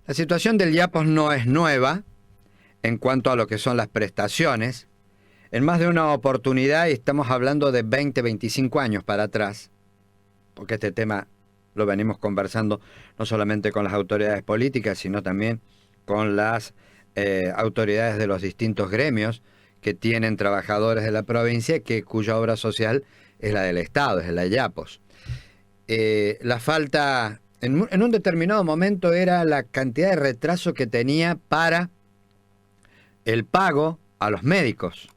La situación del IAPOS no es nueva en cuanto a lo que son las prestaciones. En más de una oportunidad, y estamos hablando de 20, 25 años para atrás, porque este tema lo venimos conversando no solamente con las autoridades políticas, sino también con las autoridades de los distintos gremios que tienen trabajadores de la provincia, cuya obra social es la del Estado, es la IAPOS. La falta, en un determinado momento, era la cantidad de retraso que tenía para el pago a los médicos.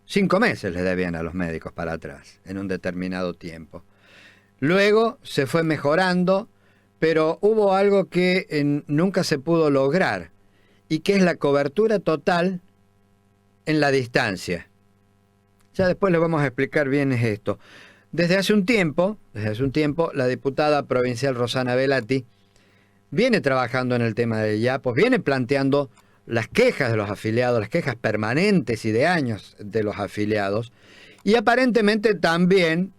5 meses le debían a los médicos para atrás, en un determinado tiempo. Luego se fue mejorando, pero hubo algo que nunca se pudo lograr, y que es la cobertura total en la distancia. Ya después le vamos a explicar bien esto. Desde hace un tiempo, la diputada provincial Rosana Velati viene trabajando en el tema del IAPOS, viene planteando las quejas de los afiliados, las quejas permanentes y de años de los afiliados, y aparentemente también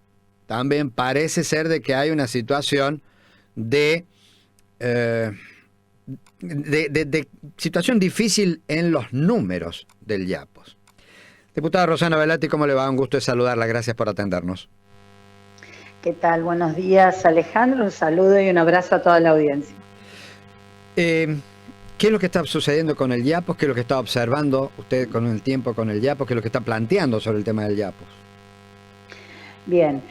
parece ser de que hay una situación de situación difícil en los números del IAPOS. Diputada Rosana Velati, ¿cómo le va? Un gusto de saludarla, gracias por atendernos. ¿Qué tal? Buenos días, Alejandro, un saludo y un abrazo a toda la audiencia. ¿Qué es lo que está sucediendo con el IAPOS? ¿Qué es lo que está observando usted con el tiempo con el IAPOS? ¿Qué es lo que está planteando sobre el tema del IAPOS? Bien,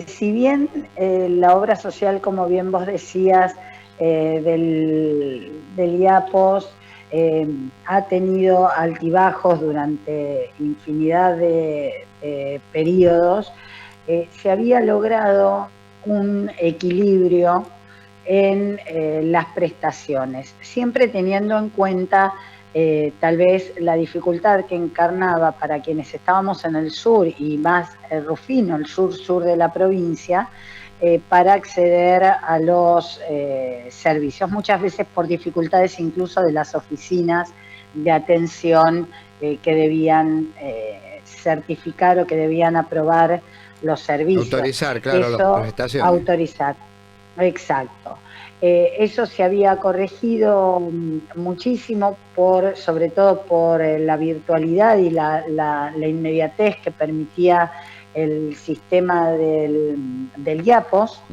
si bien la obra social, como bien vos decías, del IAPOS ha tenido altibajos durante infinidad de periodos, se había logrado un equilibrio en las prestaciones, siempre teniendo en cuenta tal vez la dificultad que encarnaba para quienes estábamos en el sur y más Rufino, el sur de la provincia, para acceder a los servicios, muchas veces por dificultades incluso de las oficinas de atención que debían certificar o que debían aprobar los servicios. Autorizar, claro, las prestaciones. Autorizar. Exacto. Eso se había corregido muchísimo, sobre todo por la virtualidad y la inmediatez que permitía el sistema del IAPOS.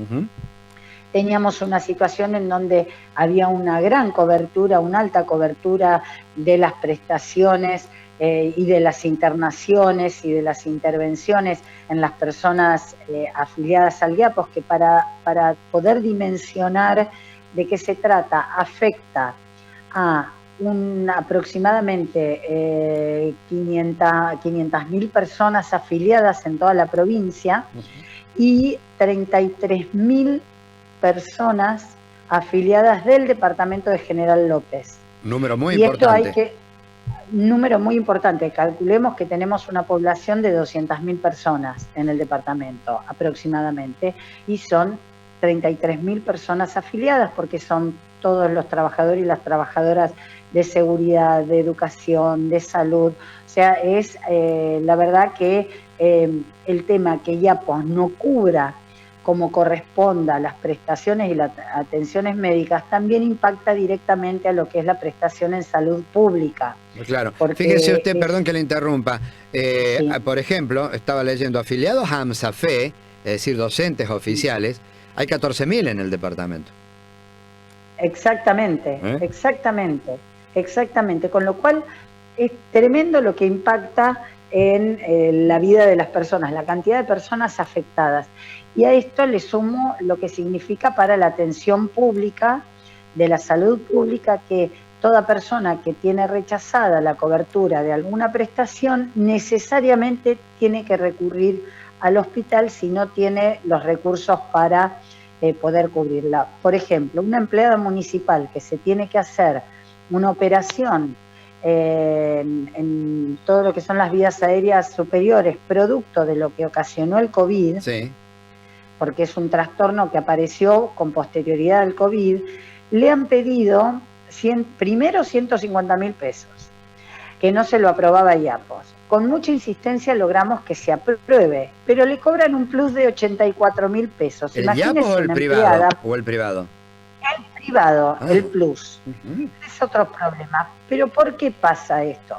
Teníamos una situación en donde había una gran cobertura, una alta cobertura de las prestaciones y de las internaciones y de las intervenciones en las personas afiliadas al IAPOS, que para poder dimensionar de qué se trata, afecta a aproximadamente 500.000 personas afiliadas en toda la provincia y 33.000 personas afiliadas del departamento de General López. Número muy importante. Número muy importante. Calculemos que tenemos una población de 200.000 personas en el departamento aproximadamente, y son 33.000 personas afiliadas, porque son todos los trabajadores y las trabajadoras de seguridad, de educación, de salud. O sea, es la verdad que el tema que IAPOS no cubra como corresponda las prestaciones y las atenciones médicas también impacta directamente a lo que es la prestación en salud pública. Claro, fíjese usted, perdón que le interrumpa, sí. Por ejemplo, estaba leyendo afiliados a AMSAFE, es decir, docentes oficiales, hay 14.000 en el departamento. Exactamente, exactamente, con lo cual es tremendo lo que impacta en la vida de las personas, la cantidad de personas afectadas. Y a esto le sumo lo que significa para la atención pública, de la salud pública, que toda persona que tiene rechazada la cobertura de alguna prestación necesariamente tiene que recurrir al hospital si no tiene los recursos para poder cubrirla. Por ejemplo, una empleada municipal que se tiene que hacer una operación en todo lo que son las vías aéreas superiores, producto de lo que ocasionó el COVID, sí, porque es un trastorno que apareció con posterioridad al COVID, le han pedido primero 150.000 pesos, que no se lo aprobaba IAPOS. Con mucha insistencia logramos que se apruebe, pero le cobran un plus de 84.000 pesos. ¿El IAPOS o el privado? ¿O el privado? El privado, el Ah, Plus. ujú, Es otro problema. Pero ¿por qué pasa esto?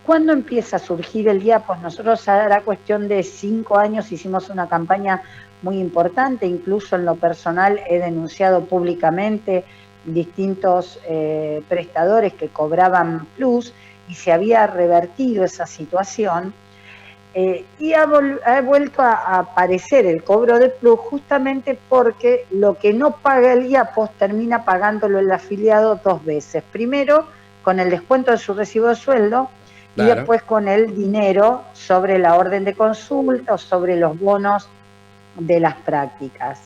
¿Cuándo empieza a surgir el IAPOS? Nosotros a la cuestión de 5 años hicimos una campaña muy importante, incluso en lo personal he denunciado públicamente distintos prestadores que cobraban plus y se había revertido esa situación. Y ha vuelto a aparecer el cobro de plus justamente porque lo que no paga el IAPOS termina pagándolo el afiliado 2 veces. Primero con el descuento de su recibo de sueldo y claro. después con el dinero sobre la orden de consulta o sobre los bonos de las prácticas.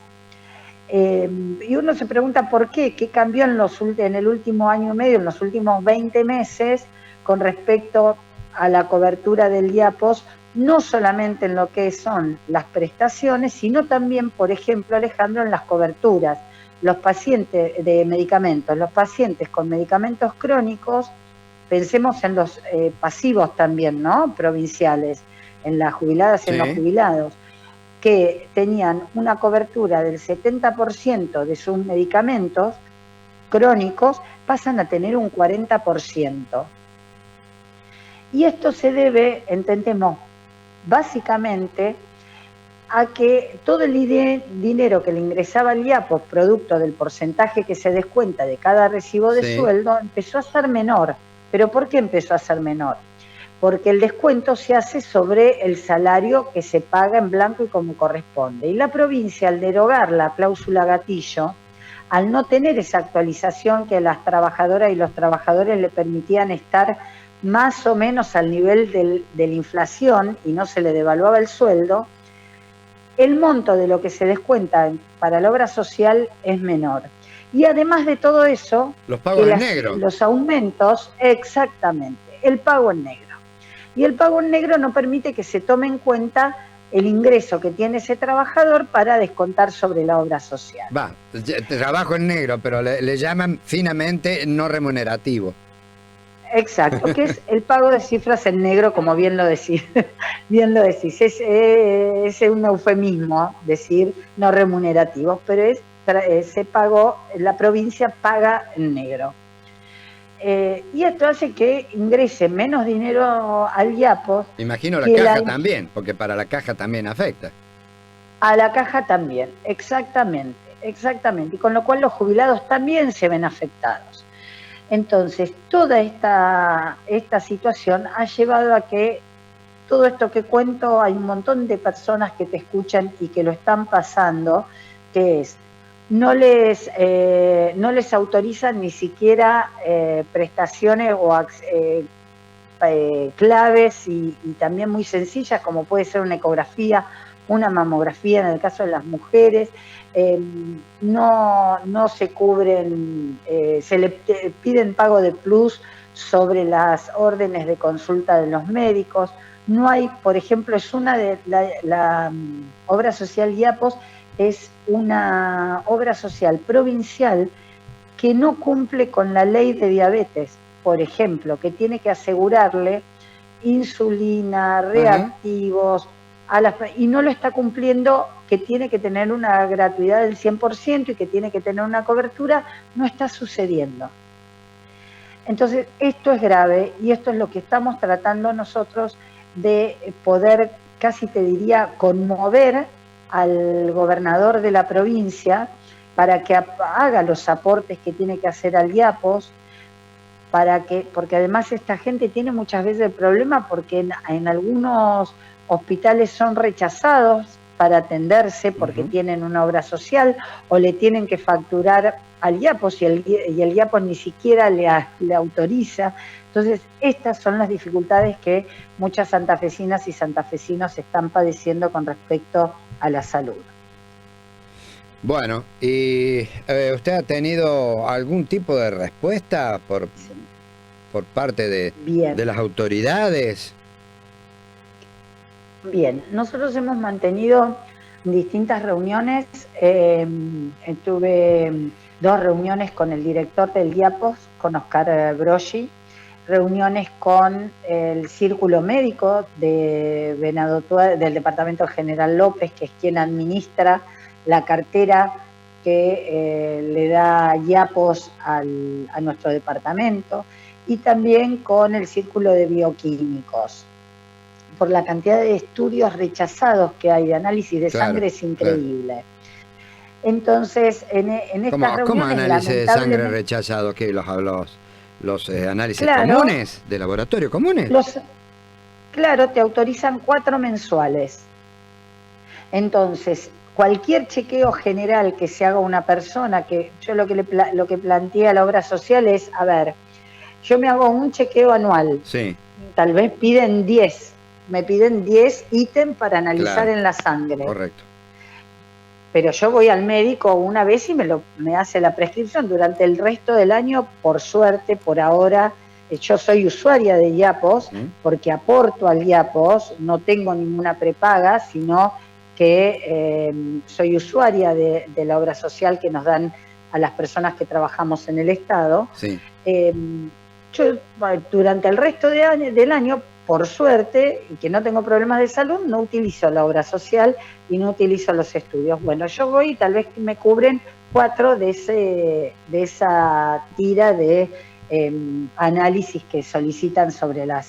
Y uno se pregunta por qué cambió en el último año y medio, en los últimos 20 meses, con respecto a la cobertura del IAPOS, no solamente en lo que son las prestaciones, sino también, por ejemplo, Alejandro, en las coberturas. Los pacientes de medicamentos, los pacientes con medicamentos crónicos, pensemos en los pasivos también, ¿no? Provinciales, en las jubiladas y en los Sí. jubilados que tenían una cobertura del 70% de sus medicamentos crónicos, pasan a tener un 40%. Y esto se debe, entendemos, básicamente a que todo el dinero que le ingresaba al IAPOS, producto del porcentaje que se descuenta de cada recibo de Sí. sueldo, empezó a ser menor. ¿Pero por qué empezó a ser menor? Porque el descuento se hace sobre el salario que se paga en blanco y como corresponde. Y la provincia, al derogar la cláusula gatillo, al no tener esa actualización que a las trabajadoras y los trabajadores le permitían estar más o menos al nivel de la inflación y no se le devaluaba el sueldo, el monto de lo que se descuenta para la obra social es menor. Y además de todo eso, Los que pagos en negro. los aumentos, exactamente, el pago en negro. Y el pago en negro no permite que se tome en cuenta el ingreso que tiene ese trabajador para descontar sobre la obra social. Va, trabajo en negro, pero le llaman finamente no remunerativo. Exacto, que es el pago de cifras en negro, como bien lo decís. Bien lo decís. Es un eufemismo decir no remunerativos, pero se pagó, la provincia paga en negro. Y esto hace que ingrese menos dinero al IAPOS, Imagino la que caja también, porque para la caja también afecta. a la caja también, exactamente, exactamente. Y con lo cual los jubilados también se ven afectados. Entonces, toda esta situación ha llevado a que todo esto que cuento, hay un montón de personas que te escuchan y que lo están pasando, que es, no les autorizan ni siquiera prestaciones o claves y también muy sencillas, como puede ser una ecografía, una mamografía en el caso de las mujeres. No se cubren, se le piden pago de plus sobre las órdenes de consulta de los médicos. No hay, por ejemplo, es una de la obra social IAPOS, es una obra social provincial que no cumple con la ley de diabetes, por ejemplo, que tiene que asegurarle insulina, reactivos, y no lo está cumpliendo, que tiene que tener una gratuidad del 100% y que tiene que tener una cobertura, no está sucediendo. Entonces, esto es grave y esto es lo que estamos tratando nosotros de poder, casi te diría, conmover al gobernador de la provincia para que haga los aportes que tiene que hacer al IAPOS, porque además esta gente tiene muchas veces el problema porque en algunos hospitales son rechazados para atenderse porque tienen una obra social o le tienen que facturar al IAPOS y el IAPOS ni siquiera le autoriza. Entonces, estas son las dificultades que muchas santafesinas y santafesinos están padeciendo con respecto a la salud. Bueno, ¿y usted ha tenido algún tipo de respuesta por parte de las autoridades? Bien, nosotros hemos mantenido distintas reuniones. Tuve 2 reuniones con el director del IAPOS, con Oscar Broggi, reuniones con el Círculo Médico de del Departamento General López, que es quien administra la cartera que le da IAPOS a nuestro departamento, y también con el Círculo de Bioquímicos. Por la cantidad de estudios rechazados que hay de análisis de sangre es increíble. Claro. Entonces, en estas reuniones... ¿Cómo análisis de sangre rechazados? ¿Qué? ¿Los análisis comunes, de laboratorio comunes? Claro, te autorizan 4 mensuales. Entonces, cualquier chequeo general que se haga una persona, que yo lo que plantea la obra social es, a ver, yo me hago un chequeo anual, sí. Tal vez me piden 10 ítems para analizar en la sangre. Correcto. Pero yo voy al médico una vez y me hace la prescripción. Durante el resto del año, por suerte, por ahora, yo soy usuaria de IAPOS, porque aporto al IAPOS, no tengo ninguna prepaga, sino que soy usuaria de la obra social que nos dan a las personas que trabajamos en el Estado. Sí. Yo durante el resto del año, por suerte, y que no tengo problemas de salud, no utilizo la obra social y no utilizo los estudios. Bueno, yo voy y tal vez me cubren 4 de esa tira de análisis que solicitan sobre la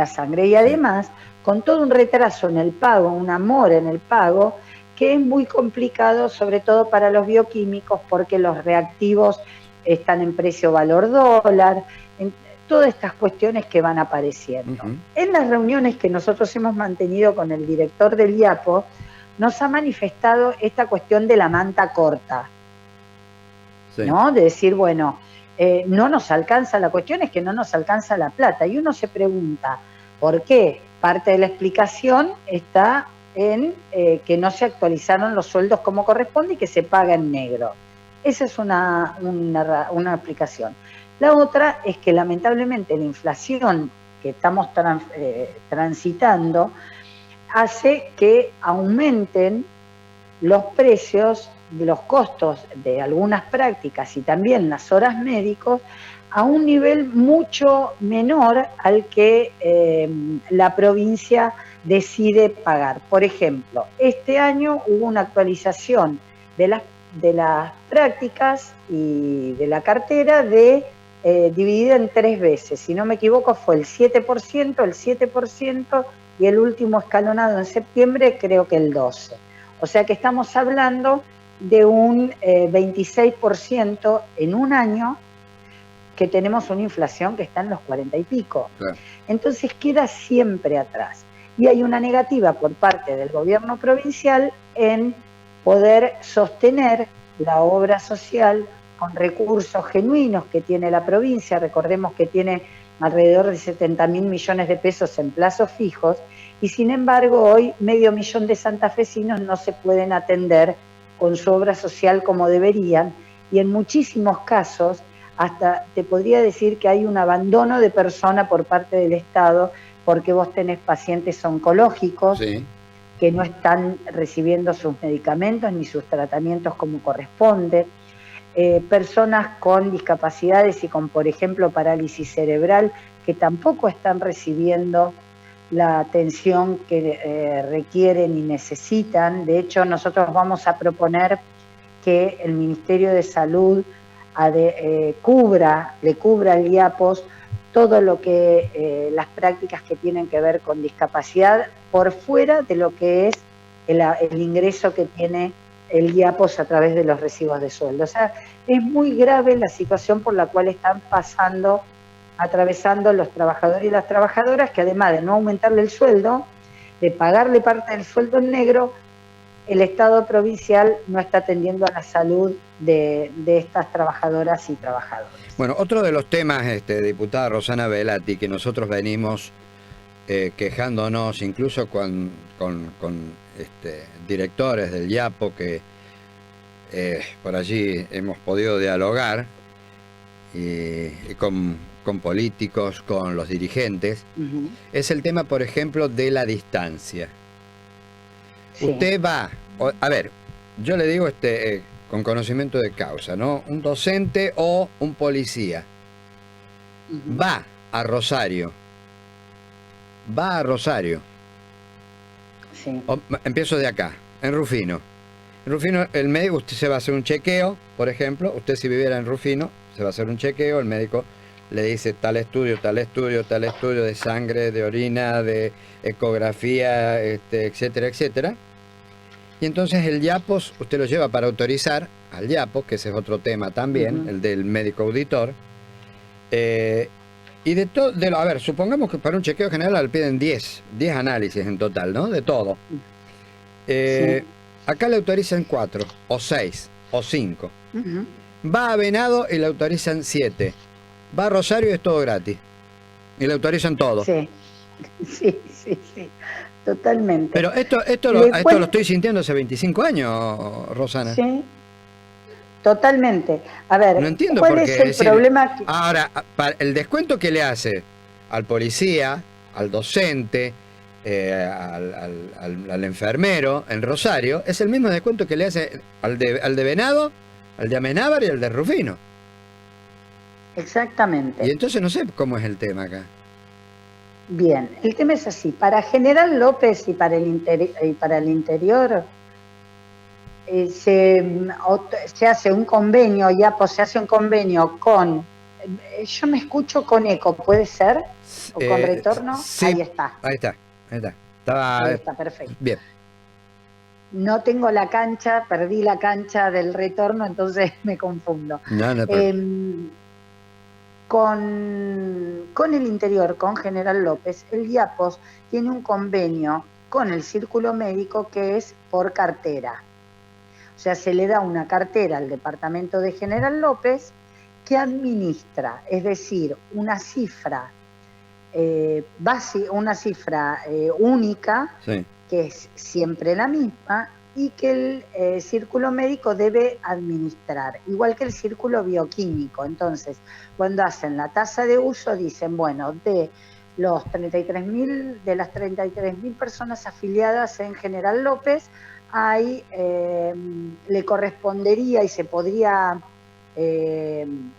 sangre. Y además, con todo un retraso en el pago, un amor en el pago, que es muy complicado, sobre todo para los bioquímicos, porque los reactivos están en precio-valor dólar, todas estas cuestiones que van apareciendo. En las reuniones que nosotros hemos mantenido con el director del IAPO, nos ha manifestado esta cuestión de la manta corta, ¿no? De decir, bueno, no nos alcanza, la cuestión es que no nos alcanza la plata, y uno se pregunta, ¿por qué? Parte de la explicación está en que no se actualizaron los sueldos como corresponde y que se paga en negro. Esa es una explicación. La otra es que lamentablemente la inflación que estamos transitando hace que aumenten los precios de los costos de algunas prácticas y también las horas médicos a un nivel mucho menor al que la provincia decide pagar. Por ejemplo, este año hubo una actualización de las prácticas y de la cartera dividida en 3 veces. Si no me equivoco, fue el 7% y el último escalonado en septiembre creo que el 12%. O sea que estamos hablando de un 26% en un año, que tenemos una inflación que está en los 40 y pico. Claro. Entonces queda siempre atrás. Y hay una negativa por parte del gobierno provincial en poder sostener la obra social con recursos genuinos que tiene la provincia. Recordemos que tiene alrededor de 70.000 millones de pesos en plazos fijos, y sin embargo hoy 500.000 de santafesinos no se pueden atender con su obra social como deberían, y en muchísimos casos hasta te podría decir que hay un abandono de persona por parte del Estado, porque vos tenés pacientes oncológicos que no están recibiendo sus medicamentos ni sus tratamientos como corresponde, personas con discapacidades y con, por ejemplo, parálisis cerebral, que tampoco están recibiendo la atención que requieren y necesitan. De hecho, nosotros vamos a proponer que el Ministerio de Salud le cubra al IAPOS todo lo que las prácticas que tienen que ver con discapacidad por fuera de lo que es el ingreso que tiene el IAPOS a través de los recibos de sueldo. O sea, es muy grave la situación por la cual están atravesando los trabajadores y las trabajadoras, que además de no aumentarle el sueldo, de pagarle parte del sueldo en negro, el Estado provincial no está atendiendo a la salud de estas trabajadoras y trabajadores. Bueno, otro de los temas, diputada Rosana Velati, que nosotros venimos quejándonos incluso con directores del IAPO, que por allí hemos podido dialogar, y con políticos, con los dirigentes, es el tema, por ejemplo, de la distancia. Sí. Usted va, a ver, yo le digo con conocimiento de causa, ¿no? Un docente o un policía va a Rosario. Sí. Empiezo de acá, en Rufino. Rufino, el médico, usted se va a hacer un chequeo, por ejemplo, usted si viviera en Rufino, se va a hacer un chequeo, el médico le dice tal estudio, tal estudio, tal estudio de sangre, de orina, de ecografía, etcétera, etcétera. Y entonces el IAPOS usted lo lleva para autorizar al IAPOS, que ese es otro tema también, el del médico auditor. Y de todo, a ver, supongamos que para un chequeo general le piden 10 análisis en total, ¿no? De todo. Sí. Acá le autorizan 4, o 6, o 5. Va a Venado y le autorizan 7. Va a Rosario y es todo gratis. Y le autorizan todo. Sí, sí, sí, sí, totalmente. Pero esto lo estoy sintiendo hace 25 años, Rosana. Sí, totalmente. A ver, no entiendo ¿cuál por es qué. el problema? Ahora, el descuento que le hace al policía, al docente, al enfermero en Rosario, es el mismo descuento que le hace al de Venado, al de Amenábar y al de Rufino. Exactamente. Y entonces no sé cómo es el tema acá. Bien, el tema es así. Para General López y para el interior se hace un convenio, se hace un convenio con... yo me escucho con eco, ¿puede ser? ¿O con retorno? Sí, ahí está. Ahí está. Ahí está, perfecto. Bien. No tengo la cancha, perdí la cancha del retorno, entonces me confundo. No, con el interior, con General López, el IAPOS tiene un convenio con el Círculo Médico que es por cartera. O sea, se le da una cartera al departamento de General López que administra, es decir, una cifra única, sí, que es siempre la misma, y que el círculo médico debe administrar, igual que el círculo bioquímico. Entonces, cuando hacen la tasa de uso, dicen, bueno, de las 33.000 personas afiliadas en General López, le correspondería y se podría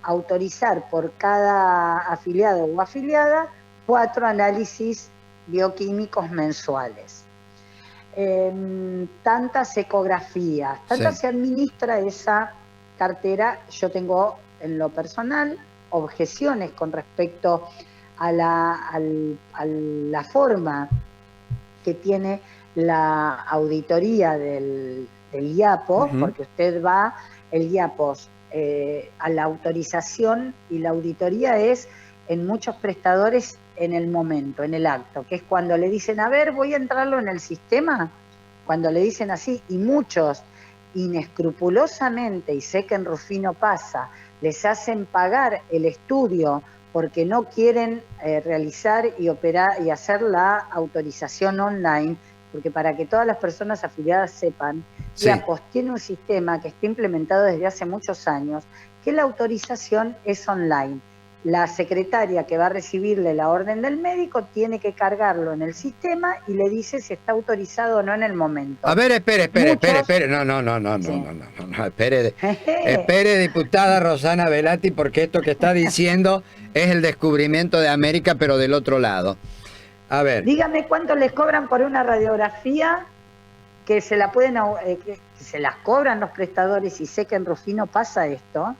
autorizar por cada afiliado o afiliada 4 análisis bioquímicos mensuales. Tantas ecografías, se administra esa cartera. Yo tengo en lo personal objeciones con respecto a la forma que tiene la auditoría del IAPOS, porque usted va, el IAPOS, a la autorización, y la auditoría es en muchos prestadores en el momento, en el acto, que es cuando le dicen, a ver, voy a entrarlo en el sistema, cuando le dicen así, y muchos inescrupulosamente, y sé que en Rufino pasa, les hacen pagar el estudio porque no quieren realizar y operar y hacer la autorización online, porque para que todas las personas afiliadas sepan, sí, IAPOS tiene un sistema que está implementado desde hace muchos años, que la autorización es online. La secretaria que va a recibirle la orden del médico tiene que cargarlo en el sistema y le dice si está autorizado o no en el momento. A ver, espere. No, espere, diputada Rosana Velati, porque esto que está diciendo es el descubrimiento de América, pero del otro lado. A ver. Dígame cuánto les cobran por una radiografía que se la pueden, que se las cobran los prestadores, y sé que en Rufino pasa esto.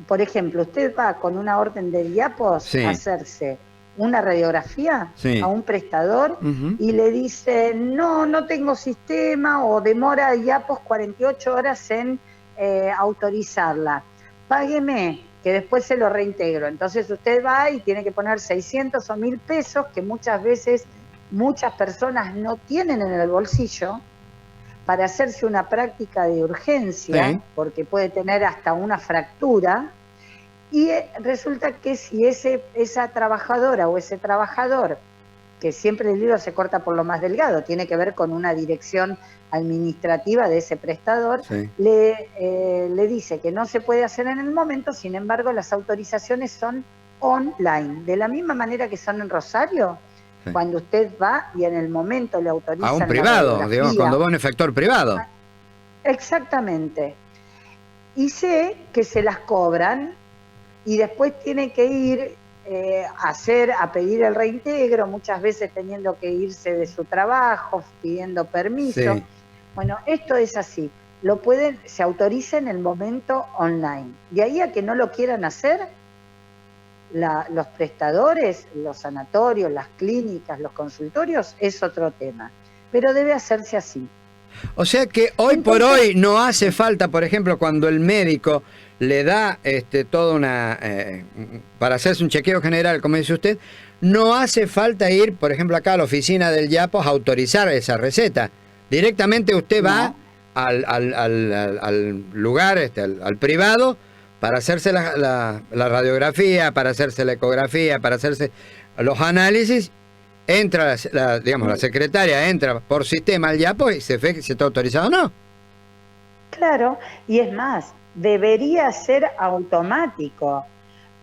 Por ejemplo, usted va con una orden de IAPOS a hacerse una radiografía a un prestador y le dice, no tengo sistema, o demora IAPOS 48 horas en autorizarla. Págueme, que después se lo reintegro. Entonces usted va y tiene que poner 600 o 1.000 pesos, que muchas veces muchas personas no tienen en el bolsillo, para hacerse una práctica de urgencia, porque puede tener hasta una fractura, y resulta que si esa trabajadora o ese trabajador, que siempre el hilo se corta por lo más delgado, tiene que ver con una dirección administrativa de ese prestador, le dice que no se puede hacer en el momento, sin embargo las autorizaciones son online, de la misma manera que son en Rosario. Cuando usted va y en el momento le autorizan a un privado, digamos, cuando va a un efector privado. Exactamente. Y sé que se las cobran y después tiene que ir a pedir el reintegro, muchas veces teniendo que irse de su trabajo, pidiendo permiso. Bueno, esto es así. se autoriza en el momento online. De ahí a que no lo quieran hacer, los prestadores, los sanatorios, las clínicas, los consultorios, es otro tema. Pero debe hacerse así. O sea que hoy por hoy no hace falta, por ejemplo, cuando el médico le da toda una... para hacerse un chequeo general, como dice usted, no hace falta ir, por ejemplo, acá a la oficina del IAPOS a autorizar esa receta. Directamente usted va al lugar, al privado, para hacerse la radiografía, para hacerse la ecografía, para hacerse los análisis. Entra la secretaria, entra por sistema al IAPOS y se ve que se está autorizado o no. Claro, y es más, debería ser automático.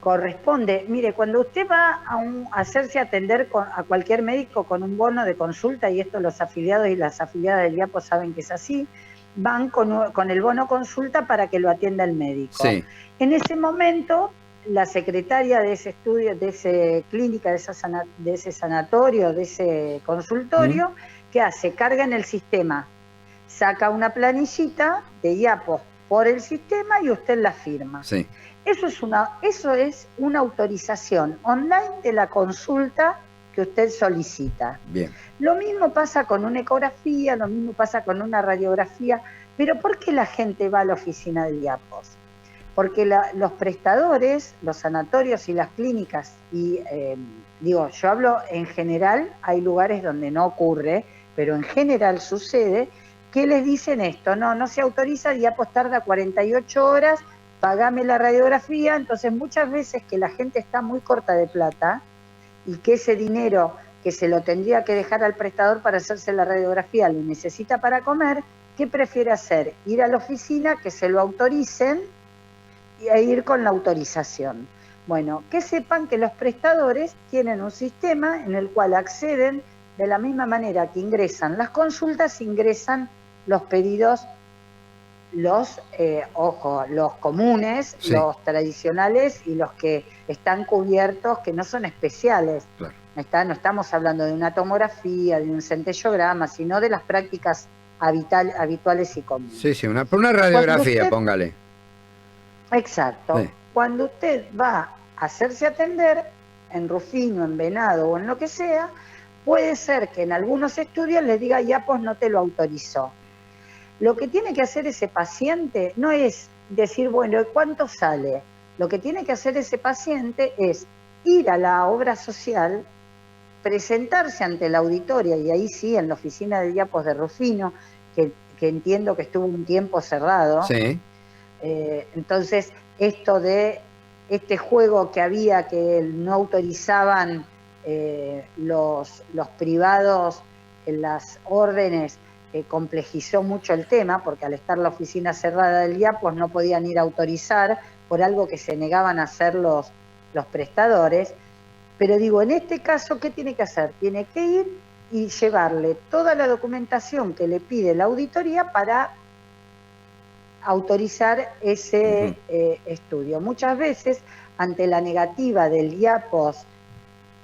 Corresponde, mire, cuando usted va a hacerse atender a cualquier médico con un bono de consulta, y esto los afiliados y las afiliadas del IAPOS saben que es así, van con el bono consulta para que lo atienda el médico. Sí. En ese momento, la secretaria de ese estudio, de esa clínica, de ese sanatorio, de ese consultorio, ¿qué hace? Carga en el sistema, saca una planillita de IAPOS por el sistema y usted la firma. Sí. Eso es una autorización online de la consulta que usted solicita. Bien. Lo mismo pasa con una ecografía, lo mismo pasa con una radiografía, pero ¿por qué la gente va a la oficina del IAPOS? Porque los prestadores, los sanatorios y las clínicas, yo hablo en general, hay lugares donde no ocurre, pero en general sucede, que les dicen esto, no se autoriza, el IAPOS tarda 48 horas, pagame la radiografía. Entonces muchas veces que la gente está muy corta de plata y que ese dinero que se lo tendría que dejar al prestador para hacerse la radiografía lo necesita para comer, ¿qué prefiere hacer? Ir a la oficina, que se lo autoricen e ir con la autorización. Bueno, que sepan que los prestadores tienen un sistema en el cual acceden de la misma manera que ingresan las consultas, ingresan los pedidos, los comunes, sí, los tradicionales y los que están cubiertos, que no son especiales. Claro. No estamos hablando de una tomografía, de un centellograma, sino de las prácticas habituales y comunes. Sí, una radiografía, póngale. Exacto. Sí. Cuando usted va a hacerse atender, en Rufino, en Venado o en lo que sea, puede ser que en algunos estudios les diga IAPOS no te lo autorizó. Lo que tiene que hacer ese paciente no es decir, bueno, ¿cuánto sale? Lo que tiene que hacer ese paciente es ir a la obra social, presentarse ante la auditoria, y ahí sí, en la oficina de IAPOS de Rufino, que entiendo que estuvo un tiempo cerrado. Sí. Entonces, esto de este juego que había, que no autorizaban los privados en las órdenes, complejizó mucho el tema, porque al estar la oficina cerrada del IAPOS no podían ir a autorizar por algo que se negaban a hacer los prestadores. Pero digo, en este caso, ¿qué tiene que hacer? Tiene que ir y llevarle toda la documentación que le pide la auditoría para autorizar ese estudio. Muchas veces, ante la negativa del IAPOS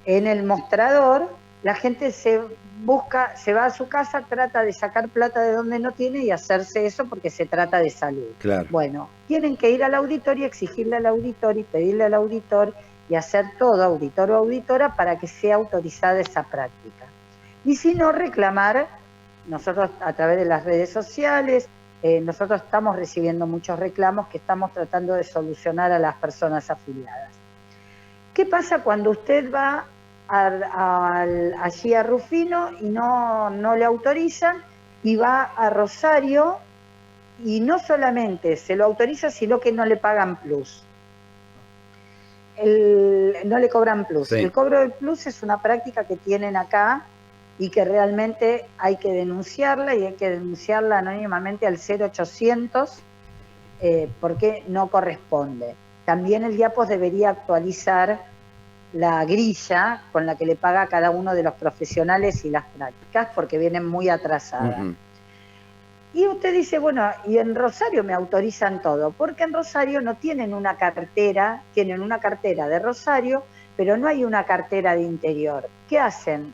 en el mostrador, la gente se va a su casa, trata de sacar plata de donde no tiene y hacerse eso porque se trata de salud. Claro. Bueno, tienen que ir al auditor y exigirle al auditor y pedirle al auditor y hacer todo, auditor o auditora, para que sea autorizada esa práctica. Y si no, reclamar, nosotros a través de las redes sociales, nosotros estamos recibiendo muchos reclamos que estamos tratando de solucionar a las personas afiliadas. ¿Qué pasa cuando usted va allí a Rufino y no le autorizan, y va a Rosario y no solamente se lo autoriza, sino que no le pagan plus? No le cobran plus. Sí. El cobro del plus es una práctica que tienen acá y que realmente hay que denunciarla, y hay que denunciarla anónimamente al 0800 porque no corresponde. También el IAPOS debería actualizar la grilla con la que le paga a cada uno de los profesionales y las prácticas, porque vienen muy atrasadas. Y usted dice, bueno, y en Rosario me autorizan todo, porque en Rosario no tienen una cartera, tienen una cartera de Rosario, pero no hay una cartera de interior. ¿Qué hacen?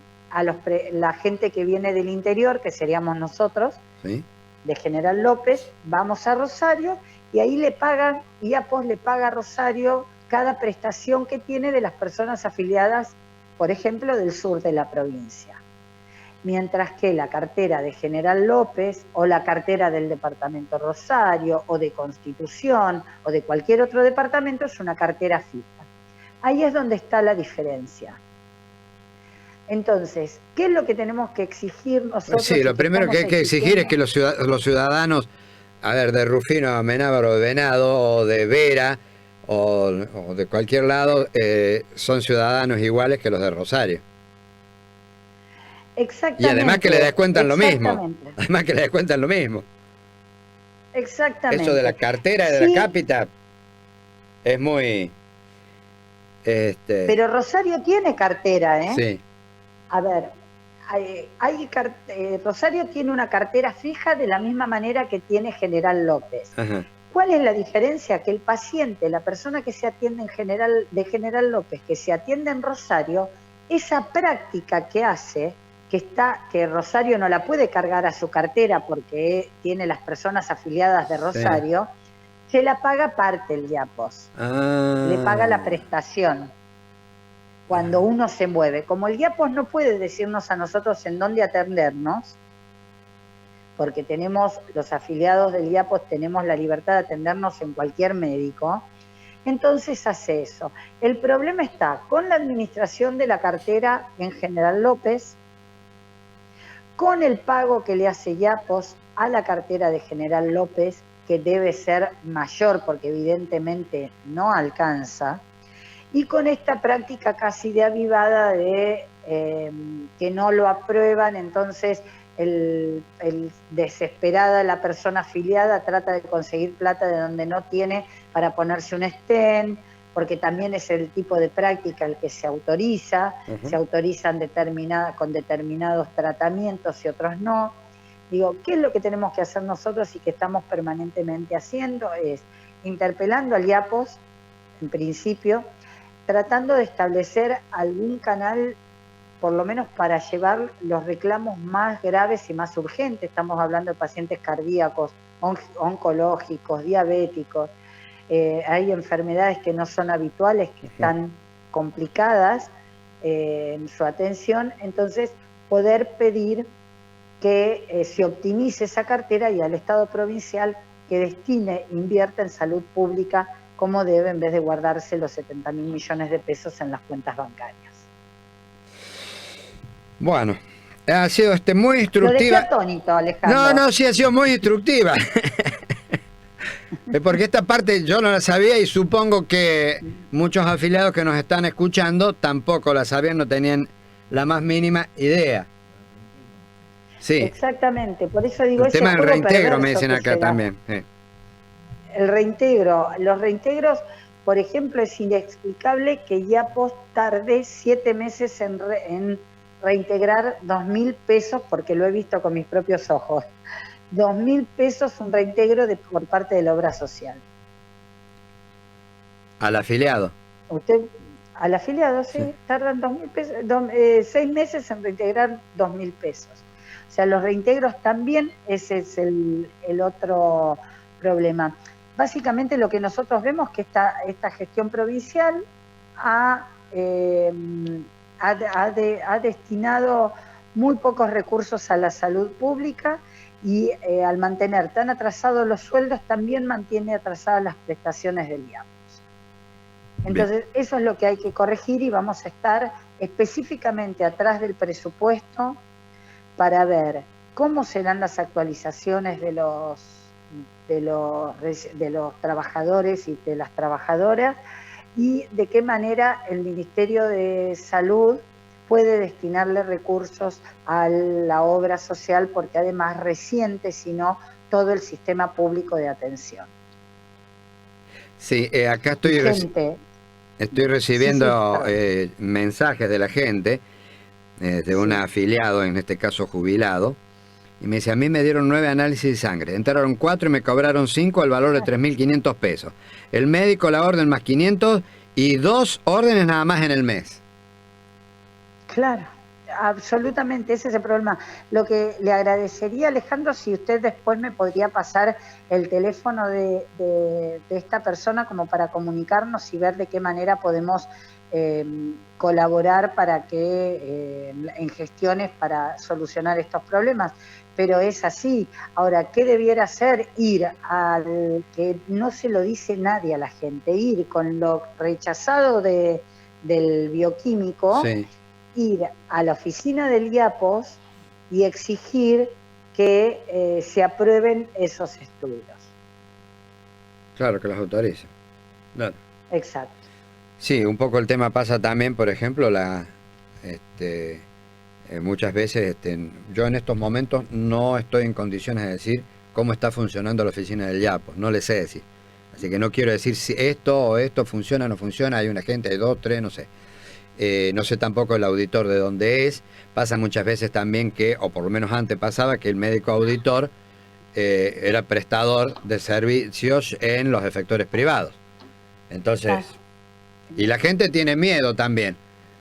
La gente que viene del interior, que seríamos nosotros, ¿sí?, de General López, vamos a Rosario y ahí IAPOS le paga a Rosario cada prestación que tiene de las personas afiliadas, por ejemplo, del sur de la provincia. Mientras que la cartera de General López o la cartera del departamento Rosario o de Constitución o de cualquier otro departamento es una cartera fija. Ahí es donde está la diferencia. Entonces, ¿qué es lo que tenemos que exigir nosotros? Sí, lo primero que hay que exigir es que los ciudadanos, a ver, de Rufino a Amenábar, de Venado o de Vera o de cualquier lado, son ciudadanos iguales que los de Rosario. Exactamente. Y además que le descuentan lo mismo. Además que le descuentan lo mismo. Exactamente. Eso de la cartera de la cápita es muy... Pero Rosario tiene cartera, ¿eh? Sí. A ver, Rosario tiene una cartera fija de la misma manera que tiene General López. Ajá. ¿Cuál es la diferencia? Que el paciente, la persona que se atiende de General López, que se atiende en Rosario, esa práctica que hace, que Rosario no la puede cargar a su cartera porque tiene las personas afiliadas de Rosario, se la paga parte el IAPOS. Le paga la prestación cuando uno se mueve. Como el IAPOS no puede decirnos a nosotros en dónde atendernos, porque tenemos, los afiliados del IAPOS tenemos la libertad de atendernos en cualquier médico, entonces hace eso. El problema está con la administración de la cartera en General López, con el pago que le hace IAPOS a la cartera de General López, que debe ser mayor porque evidentemente no alcanza, y con esta práctica casi de avivada de que no lo aprueban, entonces desesperada la persona afiliada trata de conseguir plata de donde no tiene para ponerse un stent, porque también es el tipo de práctica el que se autoriza, se autorizan con determinados tratamientos y otros no. Digo, ¿qué es lo que tenemos que hacer nosotros y que estamos permanentemente haciendo? Es interpelando al IAPOS, en principio, tratando de establecer algún canal, por lo menos para llevar los reclamos más graves y más urgentes. Estamos hablando de pacientes cardíacos, oncológicos, diabéticos. Hay enfermedades que no son habituales, que están complicadas en su atención. Entonces, poder pedir que se optimice esa cartera y al Estado provincial que invierta en salud pública como debe, en vez de guardarse los 70.000 millones de pesos en las cuentas bancarias. Bueno, ha sido muy instructiva. Lo dejé atónito, Alejandro. No, sí ha sido muy instructiva. Porque esta parte yo no la sabía y supongo que muchos afiliados que nos están escuchando tampoco la sabían, no tenían la más mínima idea. Sí. Exactamente, por eso digo... El tema del reintegro me dicen acá también. El reintegro, los reintegros, por ejemplo, es inexplicable que IAPOS tarde 7 meses en reintegrar 2.000 pesos, porque lo he visto con mis propios ojos. 2.000 pesos un reintegro por parte de la obra social. ¿Al afiliado? Al afiliado, sí. Tardan 2.000 pesos, 6 meses en reintegrar 2.000 pesos. O sea, los reintegros también, ese es el otro problema. Básicamente lo que nosotros vemos es que esta gestión provincial ha destinado muy pocos recursos a la salud pública y al mantener tan atrasados los sueldos también mantiene atrasadas las prestaciones del IAPOS. Entonces eso es lo que hay que corregir y vamos a estar específicamente atrás del presupuesto para ver cómo serán las actualizaciones de los trabajadores y de las trabajadoras y de qué manera el Ministerio de Salud puede destinarle recursos a la obra social, porque además resiente, sino todo el sistema público de atención. Sí, acá estoy recibiendo mensajes de la gente, de un afiliado, en este caso jubilado, y me dice, a mí me dieron 9 análisis de sangre, entraron 4 y me cobraron 5 al valor de 3.500 pesos. El médico la orden más 500 y 2 órdenes nada más en el mes. Claro, absolutamente, ese es el problema. Lo que le agradecería, Alejandro, si usted después me podría pasar el teléfono de esta persona como para comunicarnos y ver de qué manera podemos colaborar para que en gestiones para solucionar estos problemas. Pero es así. Ahora, ¿qué debiera hacer? Ir al que no se lo dice nadie a la gente, ir con lo rechazado del bioquímico, Sí, ir a la oficina del IAPOS y exigir que se aprueben esos estudios. claro, que los autoricen. Claro. Exacto. Sí, un poco el tema pasa también, por ejemplo, muchas veces yo en estos momentos no estoy en condiciones de decir cómo está funcionando la oficina del IAPOS, no le sé decir. Así que no quiero decir si esto o esto funciona o no funciona, hay una gente, hay 2, 3, no sé. No sé tampoco el auditor de dónde es. Pasa muchas veces también que, o por lo menos antes pasaba, que el médico auditor era prestador de servicios en los efectores privados. Entonces, y la gente tiene miedo también.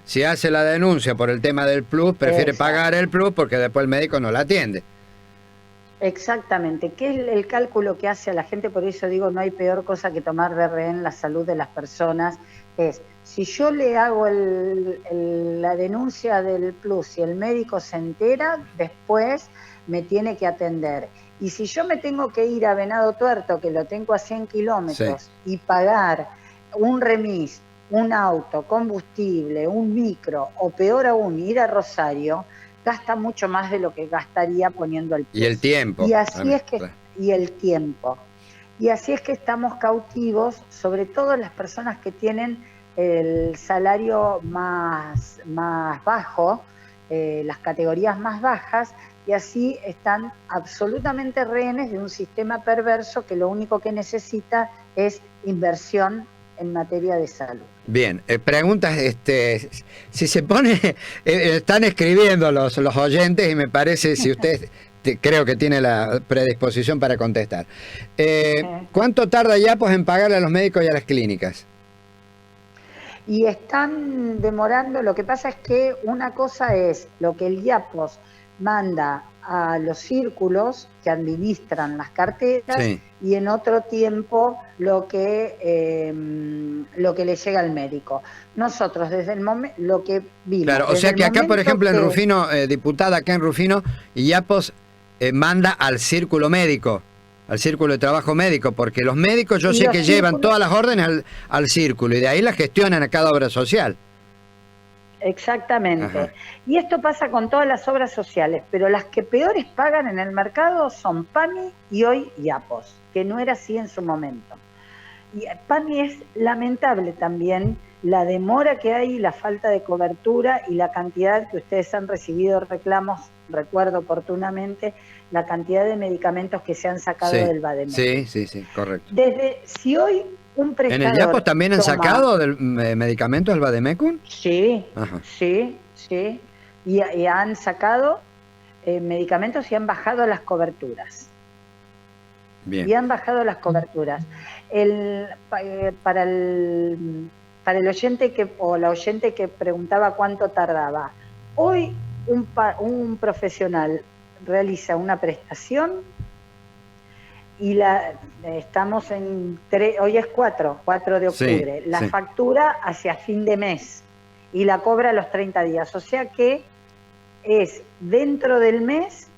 Si hace la denuncia por el tema del plus, prefiere pagar el plus porque después el médico no la atiende. Exactamente, ¿qué es el cálculo que hace a la gente? Por eso digo, no hay peor cosa que tomar de rehén la salud de las personas. Es, si yo le hago la denuncia del plus y el médico se entera, después me tiene que atender. Y si yo me tengo que ir a Venado Tuerto, que lo tengo a 100 kilómetros, y pagar un remis, un auto, combustible, un micro, o peor aún, ir a Rosario, gasta mucho más de lo que gastaría poniendo el plus. Y el tiempo. Y así es que, claro. Y el tiempo. Y así es que estamos cautivos, sobre todo las personas que tienen el salario más bajo, las categorías más bajas, y así están absolutamente rehenes de un sistema perverso que lo único que necesita es inversión en materia de salud. Bien, preguntas, si se pone, están escribiendo los oyentes y me parece, si usted creo que tiene la predisposición para contestar. ¿Cuánto tarda IAPOS en pagarle a los médicos y a las clínicas? Y están demorando, lo que pasa es que una cosa es lo que el IAPOS manda a los círculos que administran las carteras, sí, y en otro tiempo lo que le llega al médico. Nosotros desde el momento, lo que vimos... Claro, o sea que acá, por ejemplo, en Rufino, diputada acá en Rufino, IAPOS manda al círculo médico, al círculo de trabajo médico, porque los médicos yo sé que llevan todas las órdenes al círculo y de ahí las gestionan a cada obra social. Exactamente. Ajá. Y esto pasa con todas las obras sociales, pero las que peores pagan en el mercado son PAMI y hoy IAPOS, que no era así en su momento. Y PAMI es lamentable también la demora que hay, la falta de cobertura y la cantidad que ustedes han recibido reclamos, recuerdo oportunamente, la cantidad de medicamentos que se han sacado del Bademecum. Sí, correcto. Si hoy un prestador... ¿En el IAPOS también han sacado medicamentos del Bademecum? Sí, ajá, sí. Y han sacado medicamentos y han bajado las coberturas. Bien. Y han bajado las coberturas. Para el oyente o la oyente que preguntaba cuánto tardaba, hoy un profesional realiza una prestación y estamos hoy es 4 de octubre, la factura hacia fin de mes y la cobra a los 30 días, o sea que es dentro del mes,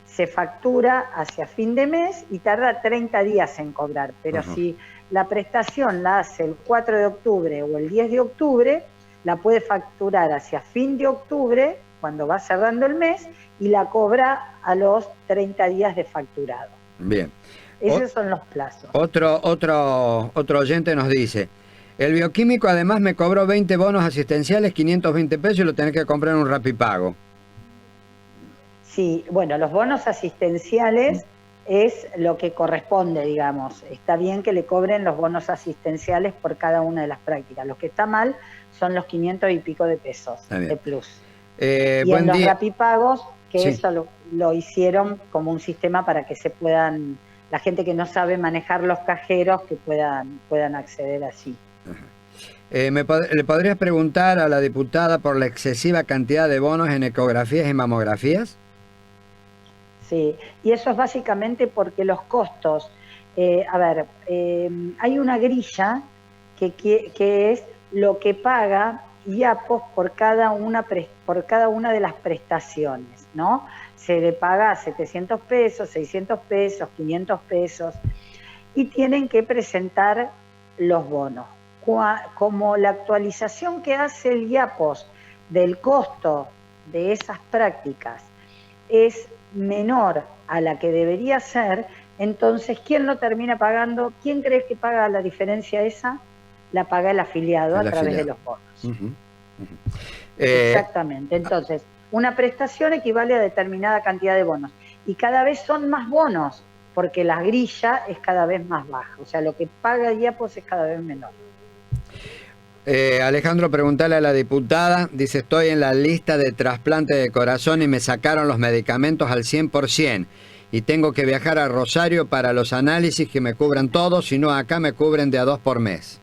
se factura hacia fin de mes y tarda 30 días en cobrar, pero si la prestación la hace el 4 de octubre o el 10 de octubre, la puede facturar hacia fin de octubre, cuando va cerrando el mes, y la cobra a los 30 días de facturado. Bien. Esos son los plazos. Otro oyente nos dice, el bioquímico además me cobró 20 bonos asistenciales, 520 pesos y lo tenés que comprar en un Rapipago. Sí, bueno, los bonos asistenciales es lo que corresponde, digamos. Está bien que le cobren los bonos asistenciales por cada una de las prácticas. Lo que está mal son los 500 y pico de pesos de plus. Y en los Rapipagos, que eso lo hicieron como un sistema para que se puedan, la gente que no sabe manejar los cajeros, que puedan acceder así. Ajá. ¿Le podrías preguntar a la diputada por la excesiva cantidad de bonos en ecografías y mamografías? Sí, y eso es básicamente porque los costos, hay una grilla que es lo que paga IAPOS por cada una de las prestaciones, ¿no? Se le paga 700 pesos, 600 pesos, 500 pesos, y tienen que presentar los bonos. Como la actualización que hace el IAPOS del costo de esas prácticas es menor a la que debería ser, entonces, ¿quién lo termina pagando? ¿Quién crees que paga la diferencia esa? La paga el afiliado a través de los bonos. Exactamente. Entonces, una prestación equivale a determinada cantidad de bonos. Y cada vez son más bonos, porque la grilla es cada vez más baja. O sea, lo que paga IAPOS es cada vez menor. Alejandro, preguntale a la diputada, dice, estoy en la lista de trasplante de corazón y me sacaron los medicamentos al 100% y tengo que viajar a Rosario para los análisis que me cubran todos, si no acá me cubren de a 2 por mes.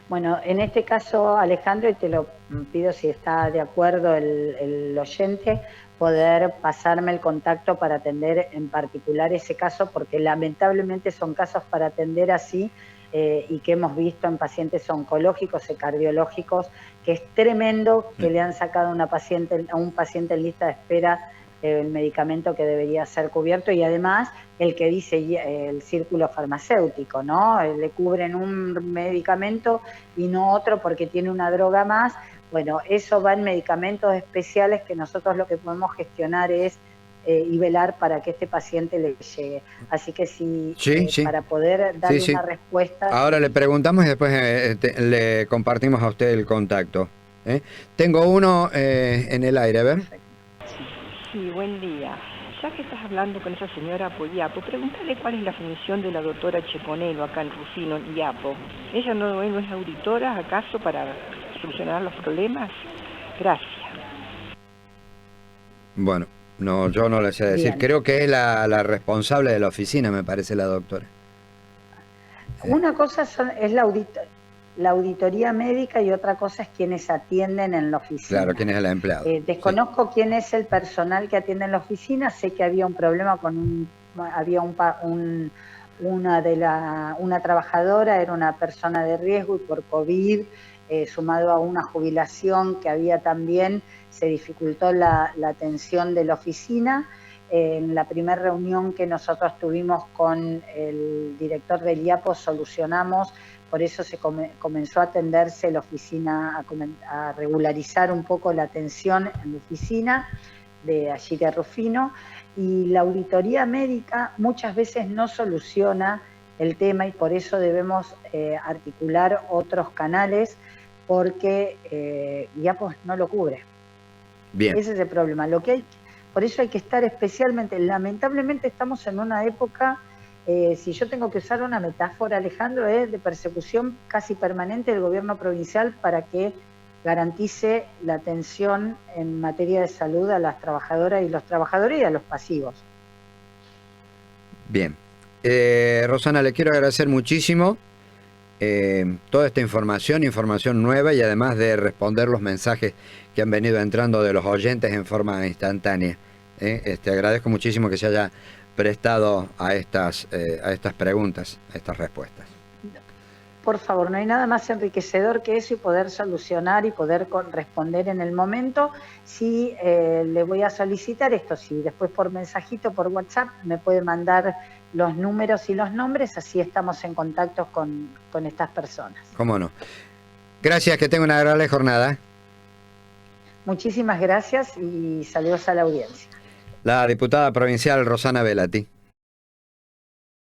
Bueno, en este caso, Alejandro, y te lo pido si está de acuerdo el oyente, poder pasarme el contacto para atender en particular ese caso, porque lamentablemente son casos para atender así, y que hemos visto en pacientes oncológicos y cardiológicos, que es tremendo que le han sacado a un paciente en lista de espera el medicamento que debería ser cubierto, y además el que dice el círculo farmacéutico, ¿no? Le cubren un medicamento y no otro porque tiene una droga más. Bueno, eso va en medicamentos especiales que nosotros lo que podemos gestionar es y velar para que este paciente le llegue. Así que sí. Para poder darle una respuesta. Ahora le preguntamos y después le compartimos a usted el contacto. Tengo uno en el aire, a ver. Sí, buen día. Ya que estás hablando con esa señora por IAPO, pregúntale cuál es la función de la doctora Cheponelo acá en Rufino, en IAPO. ¿Ella no es auditora acaso para solucionar los problemas? Gracias. Bueno, no, yo no le sé decir. Bien. Creo que es la responsable de la oficina, me parece, la doctora. Una cosa es la auditoría médica y otra cosa es quienes atienden en la oficina. Claro, quién es el empleado. Desconozco quién es el personal que atiende en la oficina. Sé que había un problema con una trabajadora, era una persona de riesgo y por COVID, sumado a una jubilación que había también, se dificultó la atención de la oficina. En la primera reunión que nosotros tuvimos con el director del IAPO solucionamos, por eso se comenzó a atenderse la oficina, a regularizar un poco la atención en la oficina de allí de Rufino, y la auditoría médica muchas veces no soluciona el tema y por eso debemos articular otros canales porque IAPO no lo cubre. Bien. Ese es el problema. Por eso hay que estar especialmente, lamentablemente estamos en una época, si yo tengo que usar una metáfora, Alejandro, es de persecución casi permanente del gobierno provincial para que garantice la atención en materia de salud a las trabajadoras y los trabajadores y a los pasivos. Bien. Rosana, le quiero agradecer muchísimo toda esta información nueva y además de responder los mensajes que han venido entrando de los oyentes en forma instantánea. Agradezco muchísimo que se haya prestado a estas preguntas, a estas respuestas. Por favor, no hay nada más enriquecedor que eso y poder solucionar y poder responder en el momento. Sí, le voy a solicitar esto, si después por mensajito, por WhatsApp, me puede mandar los números y los nombres, así estamos en contacto con estas personas. ¿Cómo no? Gracias, que tenga una agradable jornada. Muchísimas gracias y saludos a la audiencia. La diputada provincial Rosana Velati.